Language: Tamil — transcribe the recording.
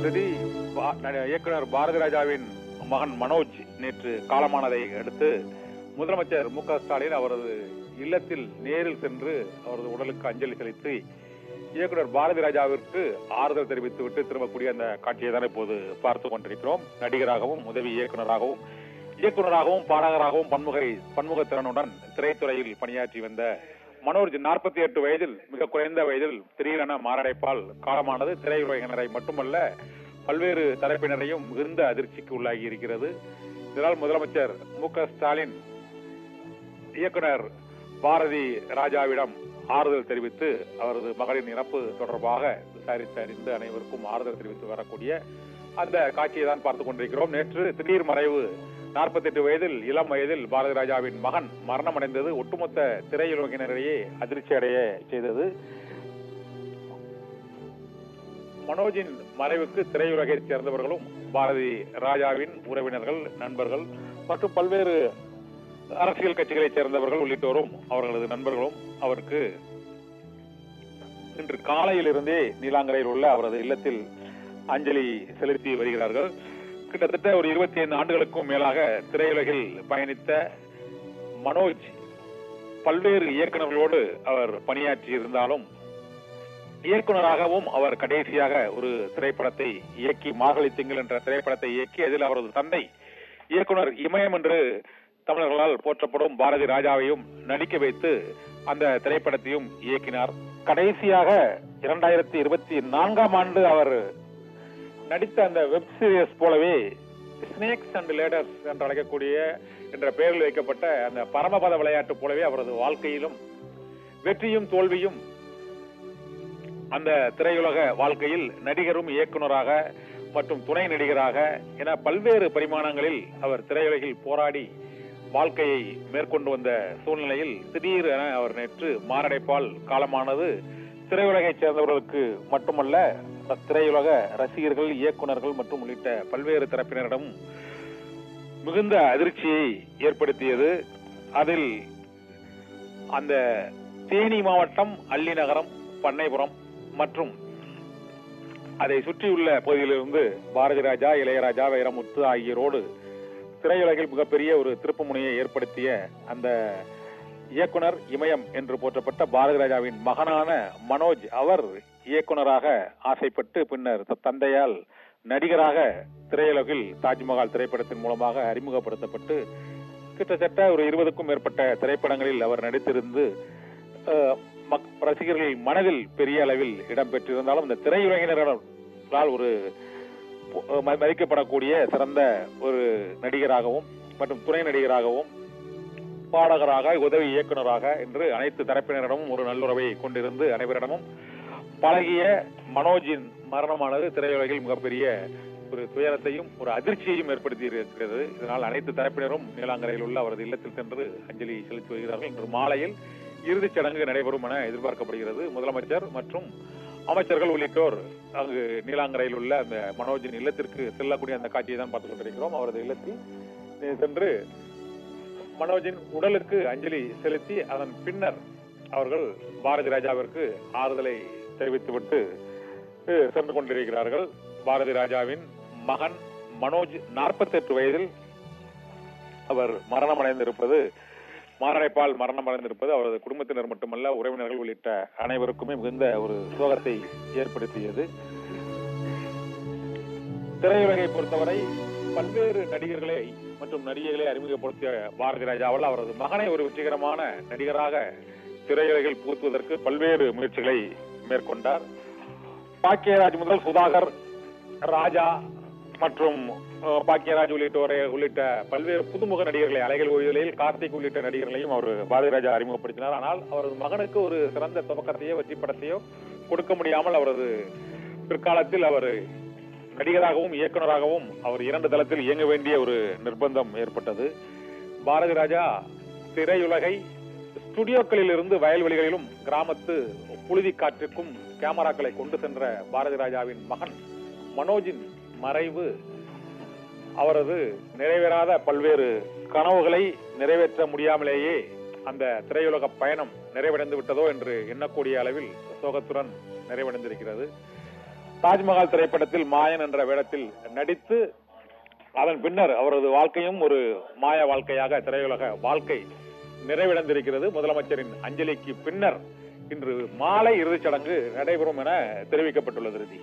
பிரதி இயக்குனர் பாரதி ராஜாவின் மகன் மனோஜ் நேற்று காலமானதை அடுத்து முதலமைச்சர் மு க ஸ்டாலின் அவரது இல்லத்தில் நேரில் சென்று அவரது உடலுக்கு அஞ்சலி செலுத்தி இயக்குனர் பாரதி ராஜாவிற்கு ஆறுதல் தெரிவித்துவிட்டு திரும்பக்கூடிய அந்த காட்சியை தான் இப்போது பார்த்து கொண்டிருக்கிறோம். நடிகராகவும் உதவி இயக்குனராகவும் பாடகராகவும் பன்முகத்திறனுடன் திரைத்துறையில் பணியாற்றி வந்த மனோஜ் 48 வயதில் மிக குறைந்த வயதில் திடீரென மாரடைப்பால் காலமானது திரையுலகினரை மட்டுமல்ல பல்வேறு தரப்பினரையும் மிகுந்த அதிர்ச்சிக்கு உள்ளாகி இருக்கிறது. இதனால் முதலமைச்சர் மு க ஸ்டாலின் இயக்குனர் பாரதி ராஜாவிடம் ஆறுதல் தெரிவித்து அவரது மகளின் இறப்பு தொடர்பாக விசாரித்து அறிந்து அனைவருக்கும் ஆறுதல் தெரிவித்து வரக்கூடிய அந்த காட்சியை தான் பார்த்துக் கொண்டிருக்கிறோம். நேற்று திடீர் மறைவு 48 வயதில் இளம் வயதில் பாரதி ராஜாவின் மகன் மரணம் அடைந்தது ஒட்டுமொத்த திரையுலகினரையே அதிர்ச்சி அடைய செய்தது. மனோஜின் மறைவுக்கு திரையுலகைச் சேர்ந்தவர்களும் பாரதி ராஜாவின் உறவினர்கள், நண்பர்கள் மற்றும் பல்வேறு அரசியல் கட்சிகளைச் சேர்ந்தவர்கள் உள்ளிட்டோரும் அவர்களது நண்பர்களும் அவருக்கு இன்று காலையிலிருந்தே நீலாங்கரையில் உள்ள அவரது இல்லத்தில் அஞ்சலி செலுத்தி வருகிறார்கள். கிட்டத்தட்ட ஒரு 25 ஆண்டுகளுக்கும் மேலாக திரையுலகில் பயணித்த மனோஜ் பல்வேறு இயக்குநர்களோடு அவர் பணியாற்றி இருந்தாலும் இயக்குநராகவும் அவர் கடைசியாக ஒரு திரைப்படத்தை இயக்கி மார்கழி திங்கள் என்ற திரைப்படத்தை இயக்கி அதில் அவரது தந்தை இயக்குனர் இமயம் என்று தமிழர்களால் போற்றப்படும் பாரதி ராஜாவையும் நடிக்க வைத்து அந்த திரைப்படத்தையும் இயக்கினார். கடைசியாக 2024ஆம் ஆண்டு அவர் நடித்த அந்த வெப் சீரிஸ் போலவே ஸ்னேக்ஸ் அண்ட் லேடர்ஸ் என்று அழைக்கக்கூடிய என்ற பெயரில் வைக்கப்பட்ட அந்த பரமபத விளையாட்டு போலவே அவரது வாழ்க்கையிலும் வெற்றியும் தோல்வியும் அந்த திரையுலக வாழ்க்கையில் நடிகரும் இயக்குனராக மற்றும் துணை நடிகராக என பல்வேறு பரிமாணங்களில் அவர் திரையுலகில் போராடி வாழ்க்கையை மேற்கொண்டு வந்த சூழ்நிலையில் திடீரென அவர் நேற்று மாரடைப்பால் காலமானது திரையுலகைச் சேர்ந்தவர்களுக்கு மட்டுமல்ல திரையுலக ரசிகர்கள், இயக்குநர்கள் மற்றும் உள்ளிட்ட பல்வேறு தரப்பினரிடம் மிகுந்த அதிர்ச்சியை ஏற்படுத்தியது. அதில் அந்த தேனி மாவட்டம் அல்லி நகரம், பண்ணைபுரம் மற்றும் அதை சுற்றியுள்ள பகுதியிலிருந்து பாரதி ராஜா, இளையராஜா, வைரமுத்து ஆகியோரோடு திரையுலகில் மிகப்பெரிய ஒரு திருப்புமுனையை ஏற்படுத்திய அந்த இயக்குனர் இமயம் என்று போற்றப்பட்ட பாரதி ராஜாவின் மகனான மனோஜ் அவர் இயக்குனராக ஆசைப்பட்டு பின்னர் தந்தையால் நடிகராக திரையுலகில் தாஜ்மஹால் திரைப்படத்தின் மூலமாக அறிமுகப்படுத்தப்பட்டு கிட்டத்தட்ட ஒரு 20க்கும் மேற்பட்ட திரைப்படங்களில் அவர் நடித்திருந்து ரசிகர்கள் மனதில் பெரிய அளவில் இடம்பெற்றிருந்தாலும் இந்த திரையுலகினரால் ஒரு மதிக்கப்படக்கூடிய சிறந்த ஒரு நடிகராகவும் மற்றும் துணை நடிகராகவும் பாடகராக, உதவி இயக்குனராக என்று அனைத்து தரப்பினரிடமும் ஒரு நல்லுறவை கொண்டிருந்து அனைவரிடமும் பழகிய மனோஜின் மரணமானது திரையுலகில் மிகப்பெரிய ஒரு துயரத்தையும் ஒரு அதிர்ச்சியையும் ஏற்படுத்தி இருக்கிறது. இதனால் அனைத்து தரப்பினரும் நீலாங்கரையில் உள்ள அவரது இல்லத்தில் சென்று அஞ்சலி செலுத்தி வருகிறார்கள். இன்று மாலையில் இறுதிச் சடங்கு நடைபெறும் என எதிர்பார்க்கப்படுகிறது. முதலமைச்சர் மற்றும் அமைச்சர்கள் உள்ளிட்டோர் அங்கு நீலாங்கரையில் உள்ள அந்த மனோஜின் இல்லத்திற்கு செல்லக்கூடிய அந்த காட்சியை தான் பார்த்துக் கொண்டிருக்கிறோம். அவரது இல்லத்தில் சென்று மனோஜின் உடலுக்கு அஞ்சலி செலுத்தி அதன் பின்னர் அவர்கள் பாரதி ராஜாவிற்கு ஆறுதலை தெரிவித்துவிட்டு சென்று கொண்டிருக்கிறார்கள். பாரதி ராஜாவின் மகன் மனோஜ் 48 வயதில் அவர் மாரடைப்பால் மரணம் அடைந்திருப்பது அவரது குடும்பத்தினர் மட்டுமல்ல உறவினர்கள் உள்ளிட்ட அனைவருக்குமே மிகுந்த ஒரு சோகத்தை ஏற்படுத்தியது. திரையுலகை பொறுத்தவரை பல்வேறு நடிகர்களை மற்றும் நடிகைகளை அறிமுகப்படுத்திய பாரதி ராஜாவால் அவரது மகனை ஒரு வெற்றிகரமான நடிகராக திரையுலகில் புகுத்துவதற்கு பல்வேறு முயற்சிகளை மேற்கொண்டார். பாக்கியராஜ் முதல் சுதாகர், ராஜா மற்றும் பாக்கியராஜ் உள்ளிட்ட பல்வேறு புதுமுக நடிகர்களை, அலைகள் ஓய்வுகளில் கார்த்திக் உள்ளிட்ட நடிகர்களையும் அவர் பாரதி ராஜா அறிமுகப்படுத்தினார். ஆனால் அவரது மகனுக்கு ஒரு சிறந்த துவக்கத்தையோ வெற்றி படத்தையோ கொடுக்க முடியாமல் அவரது பிற்காலத்தில் அவர் நடிகராகவும் இயக்குனராகவும் அவர் 2 தளத்தில் இயங்க வேண்டிய ஒரு நிர்பந்தம் ஏற்பட்டது. பாரதி ராஜா திரையுலகை ஸ்டுடியோக்களில் இருந்து வயல்வெளிகளிலும் கிராமத்து புழுதி காற்றுக்கும் கேமராக்களை கொண்டு சென்ற பாரதி ராஜாவின் மகன் மனோஜின் மறைவு அவரது நிறைவேறாத பல்வேறு கனவுகளை நிறைவேற்ற முடியாமலேயே அந்த திரையுலக பயணம் நிறைவடைந்து விட்டதோ என்று எண்ணக்கூடிய அளவில் சோகத்துடன் நிறைவடைந்திருக்கிறது. தாஜ்மஹால் திரைப்படத்தில் மாயன் என்ற வேடத்தில் நடித்து அதன் பின்னர் அவரது வாழ்க்கையும் ஒரு மாய வாழ்க்கையாக திரையுலக வாழ்க்கை நிறைவடைந்திருக்கிறது. முதலமைச்சரின் அஞ்சலிக்கு பின்னர் இன்று மாலை இறுதிச் சடங்கு நடைபெறும் என தெரிவிக்கப்பட்டுள்ளது.